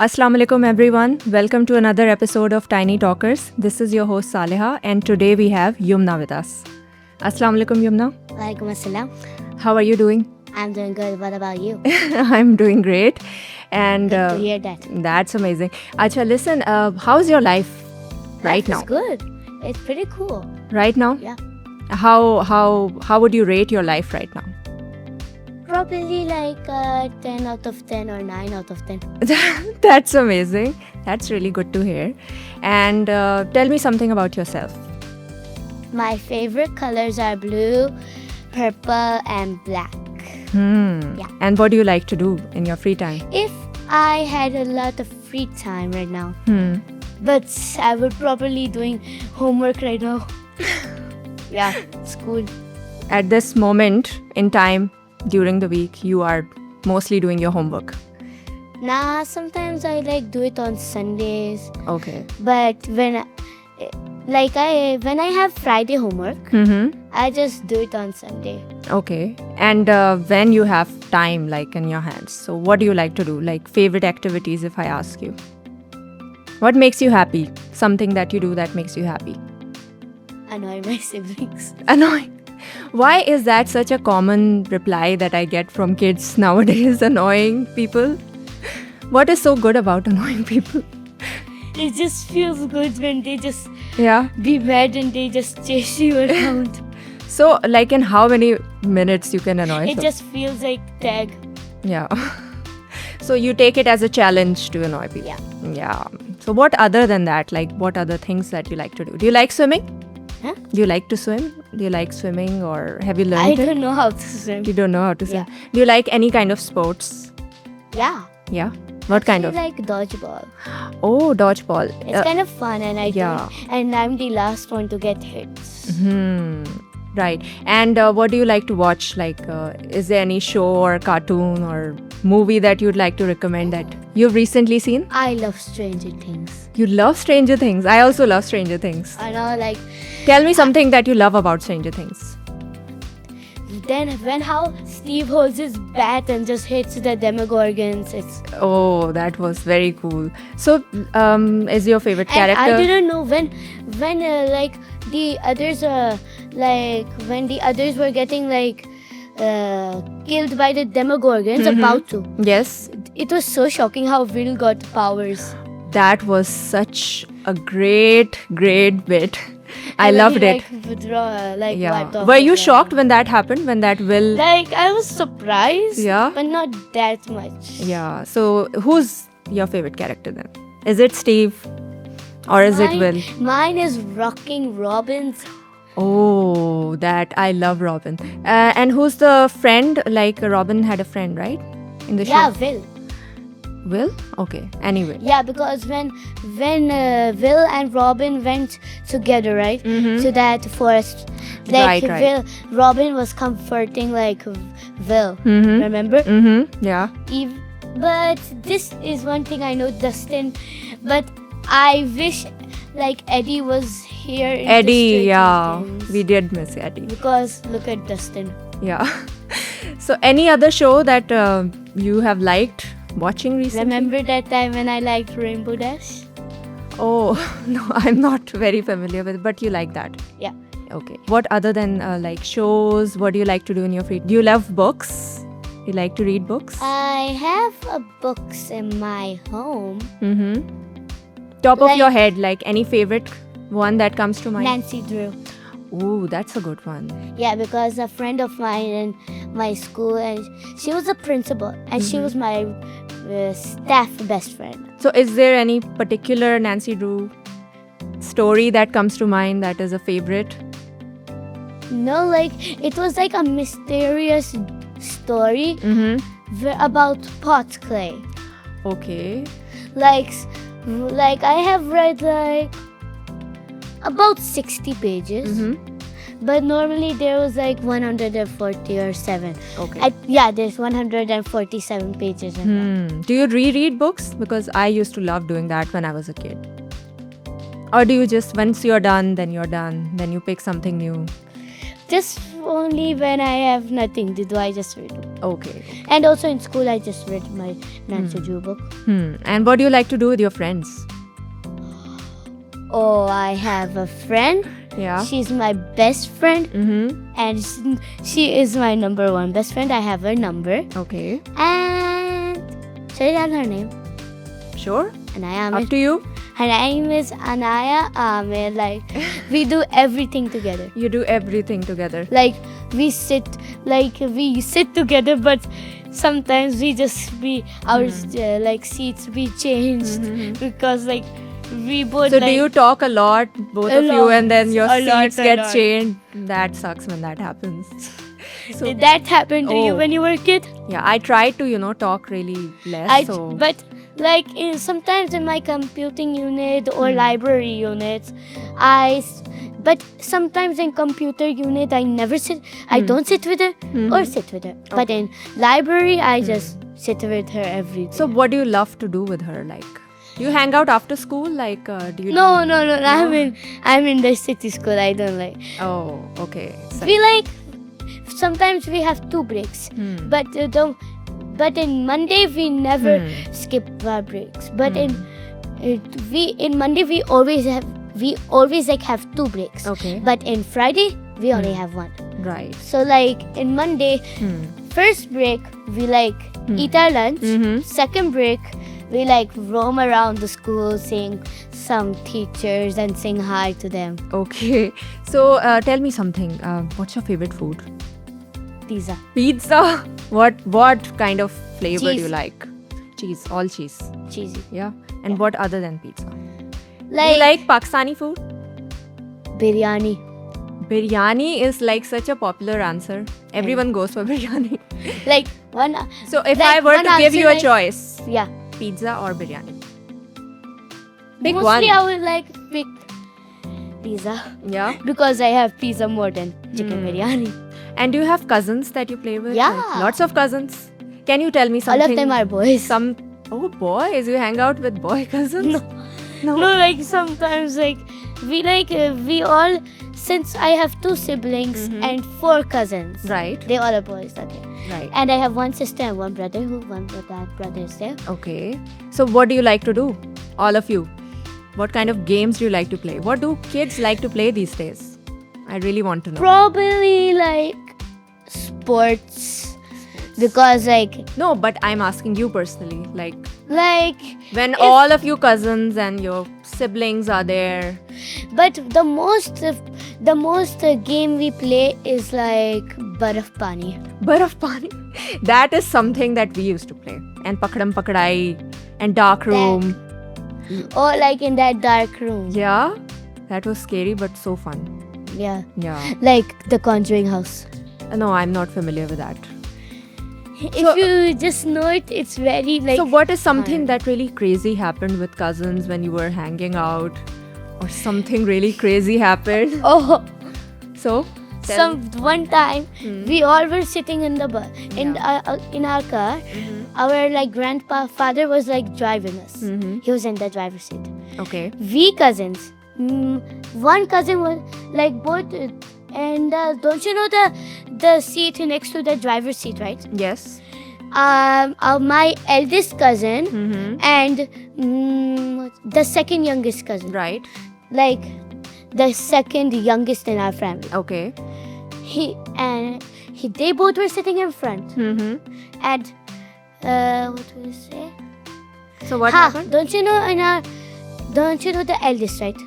Assalamu alaikum everyone. Welcome to another episode of Tiny Talkers. This is your host Saleha and today we have Yumna with us. Assalamu alaikum Yumna. Walaikum assalam. How are you doing? I'm doing good. What about you? I'm doing great. And Good to hear that. that's amazing. Acha, listen, how's your life right now? It's good. It's pretty cool. Right now? Yeah. How would you rate your life right now? Probably like 10 out of 10 or 9 out of 10. That's amazing. That's really good to hear. And tell me something about yourself. My favorite colors are blue, purple, and black. Yeah. And what do you like to do in your free time? If I had a lot of free time right now, but I would probably doing homework right now. Yeah, school. At this moment in time during the week, you are mostly doing your homework. Nah, sometimes I like do it on Sundays. Okay. But when I have Friday homework, I just do it on Sunday. Okay. And when you have time like in your hands, so what do you like to do? Like favorite activities if I ask you. What makes you happy? Something that you do that makes you happy. Annoy my siblings. Annoying. Why is that such a common reply that I get from kids nowadays? Annoying people? What is so good about annoying people? It just feels good when they just Yeah. be mad and they just chase you around. So, like in how many minutes you can annoy? It just feels like tag. Yeah. So you take it as a challenge to annoy people. Yeah. Yeah. So what other than that? Like what other things that you like to do? Do you like swimming? Huh? Do you like to swim? Do you like swimming or have you I learned it? don't know how to swim. You don't know how to swim. Yeah. Do you like any kind of sports? Yeah. Yeah. What kind I of? like dodgeball. Oh, dodgeball. It's kind of fun and I do yeah. it. And I'm the last one to get hit. Right. And what do you like to watch? Like, is there any show or cartoon or movie that you'd like to recommend that you've recently seen? I love Stranger Things. You love Stranger Things. I also love Stranger Things. I know, like, Tell me something that you love about Stranger Things. then when how Steve holds his bat and just hits the Demogorgons, it's Oh, that was very cool. So, is your favorite and character? I didn't know when like the others like when the others were getting like killed by the Demogorgons about to. Yes, It was so shocking how Will got powers. that was such a great bit. I And when loved he, it. Like, withdraw, like Yeah. wiped off Were his you hand. shocked when that happened? When that Will? Like I was surprised. Yeah? But not that much. Yeah. So, who's your favorite character then? Is it Steve, or is it Will? Mine is Rocking Robin's. Oh, that I love Robin. And who's the friend? Like Robin had a friend, right? In the Yeah, show. Will. Will? Okay. Anyway. Yeah, because when Will and Robin went together, right, to that forest, like Right. Robin was comforting like Will. Mm-hmm. Remember? Yeah. But this is one thing I know, Dustin. But I wish like Eddie was here. In the Eddie, Stranger yeah. Things. We did miss Eddie. Because look at Dustin. Yeah. So, any other show that you have liked watching recently? Remember that time when I liked Rainbow Dash? Oh, no, I'm not very familiar with it, but you like that. Yeah. Okay. What other than like shows, what do you like to do in your free? Do you love books? You like to read books? I have books in my home. Top of like- your head, like any favorite one that comes to mind? Nancy Drew. Ooh, that's a good one. Yeah, because a friend of mine in my school, and she was a principal, and she was my staff best friend. So, is there any particular Nancy Drew story that comes to mind that is a favorite? No, like it was like a mysterious story about pot clay. Okay. Like I have read like about 60 pages. But normally there was like 140 or 7. Okay. There's 147 pages in that. Do you reread books? Because I used to love doing that when I was a kid. Or do you just, once you're done, then you're done, then you pick something new? Just only when I have nothing to do, I just read. Okay. And also in school, I just read my Nancy Drew book. And what do you like to do with your friends? Oh, I have a friend. Yeah. She's my best friend. And she is my number one best friend. I have her number. Okay. And should I tell her name? Sure. Anaya Up Amir. to you. Her name is Anaya Amir. Like, we do everything together. You do everything together. Like, we sit together, but sometimes we just our seats we changed because like we both. So do you talk a lot, both of you, and then your A lot, seats a get lot. changed? That sucks when that happens. So Did that happen to you Oh. when you were a kid? yeah, I try to talk really less. But like sometimes in my computing unit or library units, but sometimes in computer unit I never sit. I don't sit with her or sit with her. But in library I just sit with her every day. So what do you love to do with her? Like, do you hang out after school? Like, do you? No. I'm in the city school. I don't like. Oh, okay. So, We like sometimes we have 2 breaks, but But in Monday we never skip our breaks. But in Monday we always have 2 breaks. Okay. But in Friday we only have 1. Right. So like in Monday, first break we eat our lunch. Second break we roam around the school, seeing some teachers and saying hi to them. Okay. So tell me something. What's your favorite food? Pizza. Pizza. What kind of flavor do you Cheese. like? Cheese. All cheese. Cheesy. Yeah. And what other than pizza? Do you Like like Pakistani food? biryani. Biryani is like such a popular answer. Everyone goes for biryani. Like one. So if Like I were one to give answer you a like- choice, Yeah. pizza or biryani? Pick Mostly one. I would pick pizza Yeah. because I have pizza more than chicken biryani. And do you have cousins that you play with? Yeah. Like, lots of cousins. Can you tell me All something? of them are boys. Oh, boys. You hang out with boy cousins? No, like sometimes we all, since I have 2 siblings and 4 cousins. Right. They all are boys, okay. Right. And I have 1 sister and 1 brother that brother is there. Okay. So what do you like to do? All of you. What kind of games do you like to play? What do kids like to play these days? I really want to know. Probably sports. Because No, but I'm asking you personally. Like, like when all of you cousins and your siblings are there. but the most game we play is Baraf Pani. Baraf Pani. That is something that we used to play. And Pakadam Pakadai and Dark Room. Or in that dark room. Yeah. That was scary but so fun. Yeah. Yeah. Like the Conjuring House. No, I'm not familiar with that. If you just know it, it's very So what is something that really crazy happened with cousins when you were hanging out? Or something really crazy happened? oh, So, tell me. one time we all were sitting in the bus in our car. Our grandfather was driving us. He was in the driver's seat. Okay. We cousins. One cousin was both. And don't you know the seat next to the driver's seat, right? Yes. My eldest cousin and the second youngest cousin, Right. the second youngest in our family. Okay. They both were sitting in front. And what do you say? So what happened? Don't you know the eldest, right?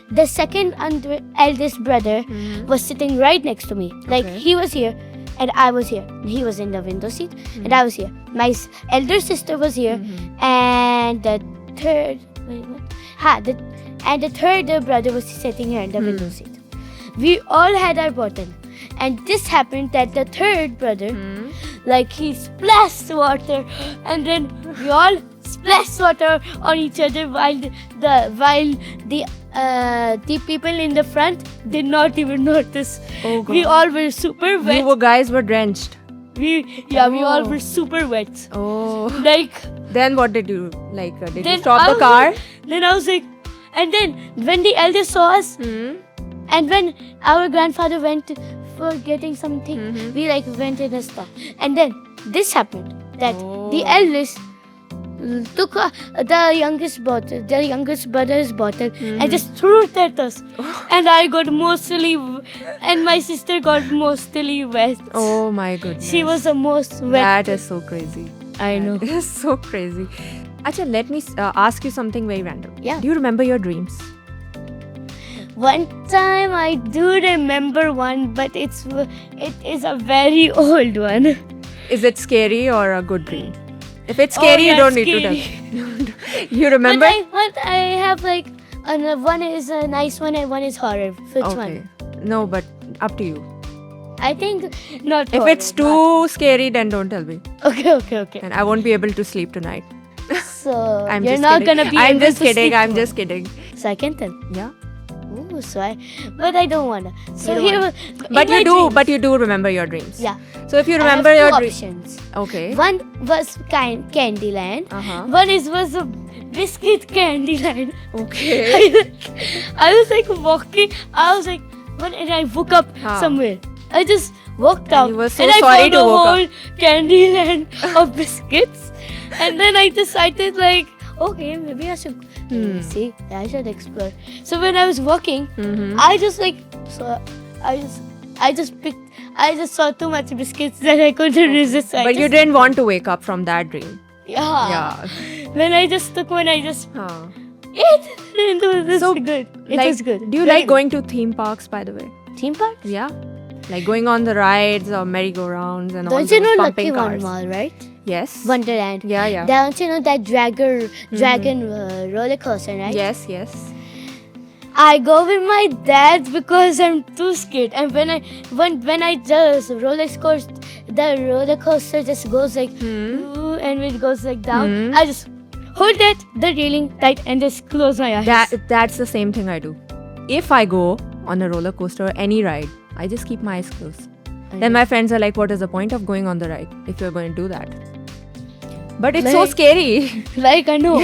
The second eldest brother was sitting right next to me. Okay. He was here and I was here. He was in the window seat and I was here. My elder sister was here and the third the third brother was sitting here in the window seat. We all had our bottle. And this happened that the third brother he splashed water and then we all splashed water on each other while the people in the front did not even notice. Oh, God. We all were super wet. You guys were drenched. We all Oh. were super wet. Oh. Then Then what did you did you then stop I the was car? Then I was and then when the eldest saw us and when our grandfather went for getting something, Mhm. we like went in a store. And then this happened that the Oh. eldest took the youngest brother's bottle and just threw it at us. And I got mostly, and my sister got mostly wet. Oh my goodness. She was the most wet. That is so crazy. I know. It is so crazy. Acha, let me ask you something very random. Yeah. Do you remember your dreams? One time I do remember one, but it is a very old one. Is it scary or a good dream? If it's scary, yeah, you don't need scary. to tell. You remember? But I have like one is a nice one and one is horror. Which Okay. one? No, but up to you. I think not. If horror, it's too scary, then don't tell me. but- okay. And I won't be able to sleep tonight. So I'm you're just not kidding. gonna be. I'm able just to kidding. sleep I'm tomorrow. just kidding. So I can tell. Yeah. Ooh, but I don't wanna. So don't here, wanna. in But my you do. dreams- But you do remember your dreams. Yeah. So if you I remember have your two dreams. options. Okay. One was Candyland. Uh-huh. One was a biscuit Candyland. Okay. I was like walking. I was like, and I woke up Huh. somewhere. I just walked out. you were so and I sorry found to a woke up. whole Candyland of biscuits. And then I decided like, okay, maybe I should see. I should explore. So when I was walking, Mhm. I just like so I just saw too much biscuits that I couldn't resist. So I But you just- didn't want to wake up from that dream. Yeah. Yeah. When I just took one, I just Huh. it was So, good. It like, was good. Do you Very like going to theme parks, by the way? good. Theme park? Yeah. Like going on the rides or merry-go-rounds and all Don't you those know pumping Lucky cars. One Mall, right? Yes. Wonderland. Yeah, yeah. Don't you know that dragon roller coaster, right? Yes, yes. I go with my dad because I'm too scared. And when I just the roller coaster just goes like ooh, and it goes like down. I just hold the railing tight and just close my eyes. That's the same thing I do. If I go on a roller coaster or any ride, I just keep my eyes closed. Then my friends are like, what is the point of going on the ride if you're going to do that? But it's so Like- scary. Like I know.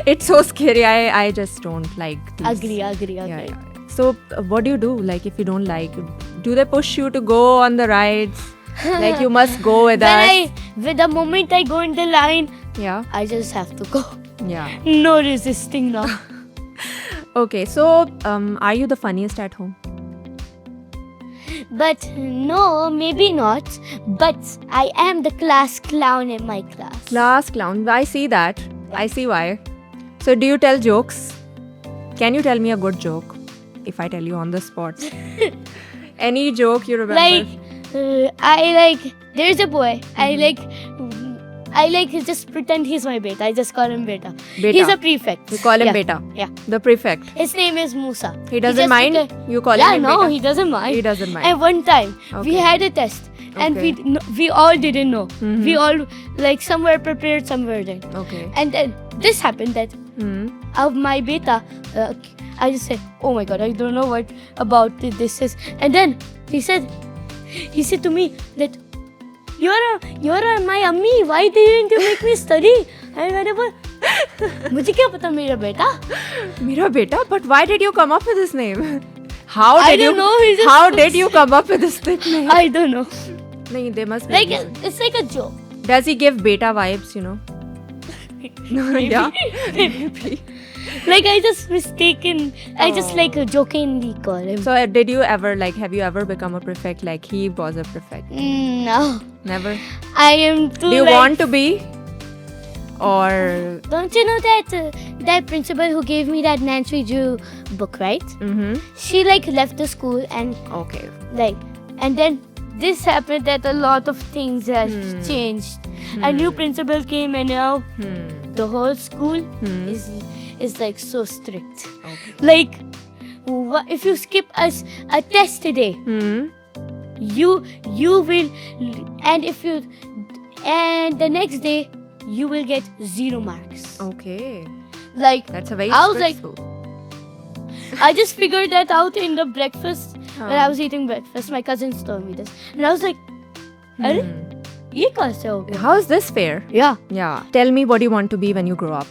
It's so scary. I just don't like these. Agree. Yeah. So what do you do? Like if you don't like, do they push you to go on the rides? Like you must go with us. With the moment I go in the line, Yeah. I just have to go. Yeah. No resisting now. Okay. So are you the funniest at home? But no, maybe not. But I am the class clown in my class. Class clown. I see that. I see why. So do you tell jokes? Can you tell me a good joke? If I tell you on the spot. Any joke you remember? There's a boy. I just pretend he's my beta. I just call him beta. Beta. He's a prefect. You call him Yeah. beta. Yeah. The prefect. His name is Musa. He doesn't just mind? pretend- You call Yeah, him no, beta? he doesn't mind. He doesn't mind. And one time we Okay. had a test, and Okay. we all didn't know. Mhm. We all like somewhere prepared, somewhere then. Okay. And then this happened that Hmm. of my beta, I just said, "Oh my God, I don't know what about this is." And then he said to me that you're my ammi. Why didn't you make me study? And मैंने बोला मुझे क्या पता मेरा बेटा? Mera beta? But why did you come up with this name? How I did you? don't know, he just How puts- did you come up with this nickname? I don't know. No, they must be. Like reason. it's like a joke. Does he give beta vibes? You know? Yeah. Maybe. Like I just mistaken. I just like jokingly call him. So did you ever have you ever become a prefect? Like he was a prefect? No, Never. I am too. Do you like, want to be? Or Don't you know that principal who gave me that Nancy Drew book, right? She left the school and okay. and then this happened that a lot of things have changed. A new principal came and now the whole school is like so strict. Okay. Like if you skip a test today, you will, and the next day you will get 0 marks. Okay. Like That's a very I was strict like- school. I just figured that out in the breakfast when I हाँ. was eating breakfast. My cousins told me this, and I was like, "अरे ये कैसे हो गया?" How is this fair? Yeah, Yeah. Tell me what you want to be when you grow up.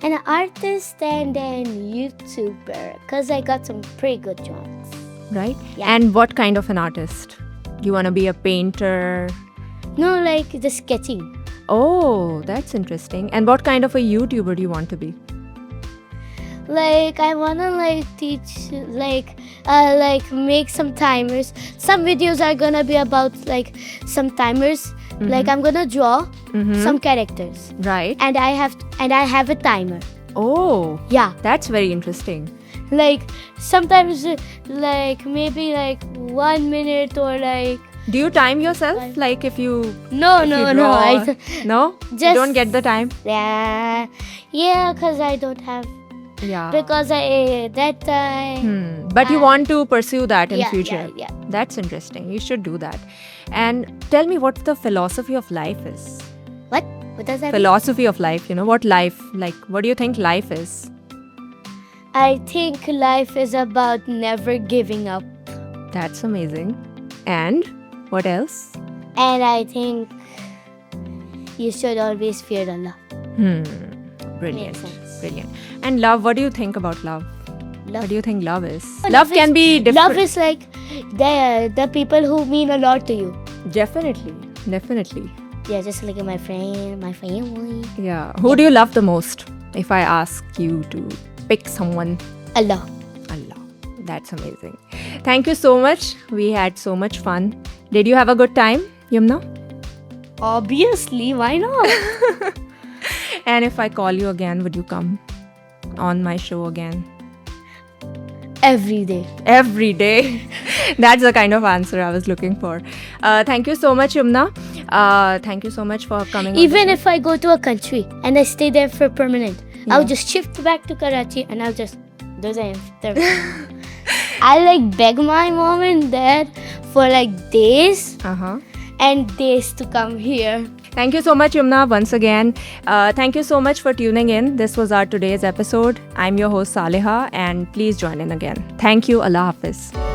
an artist and an YouTuber, cause I got some pretty good jobs. Right? Yeah. And what kind of an artist? You want to be a painter? No, like the sketching. Oh, that's interesting. And what kind of a YouTuber do you want to be? Like I wanna like teach like make some timers. Some videos are gonna be about like some timers. Like I'm gonna draw some characters. Right. And I have a timer. Oh, Yeah. that's very interesting. Like sometimes like maybe like 1 minute or like Do you time yourself? Like if you no. draw, no? You Just- don't get the time? Yeah, because I don't have Yeah. because I that time. But you want to pursue that in Yeah, future. yeah. That's interesting. You should do that. And tell me what the philosophy of life is. What does that mean? Philosophy of life, what life, like what do you think life is? I think life is about never giving up. That's amazing. And what else? And I think you should always fear Allah. Brilliant. Makes sense. Brilliant. And love, what do you think about love? Love. What do you think love is? Oh, Love can is- be different. Love is like the people who mean a lot to you. Definitely. Definitely. Yeah, just like my friend, my family. Yeah. Who do you love the most? If I ask you to pick someone, Allah. Allah. That's amazing. Thank you so much. We had so much fun. Did you have a good time, Yumna? Obviously, why not? And if I call you again, would you come on my show again? Every day. Every day. That's the kind of answer I was looking for. Thank you so much, Yumna. Thank you so much for coming. Even if I go to a country and I stay there for permanent, I'll just shift back to Karachi and I'll just do the I like beg my mom and dad for like days and days to come here. Thank you so much, Yumna, once again. Thank you so much for tuning in. This was our today's episode. I'm your host, Saleha, and please join in again. Thank you. Allah Hafiz.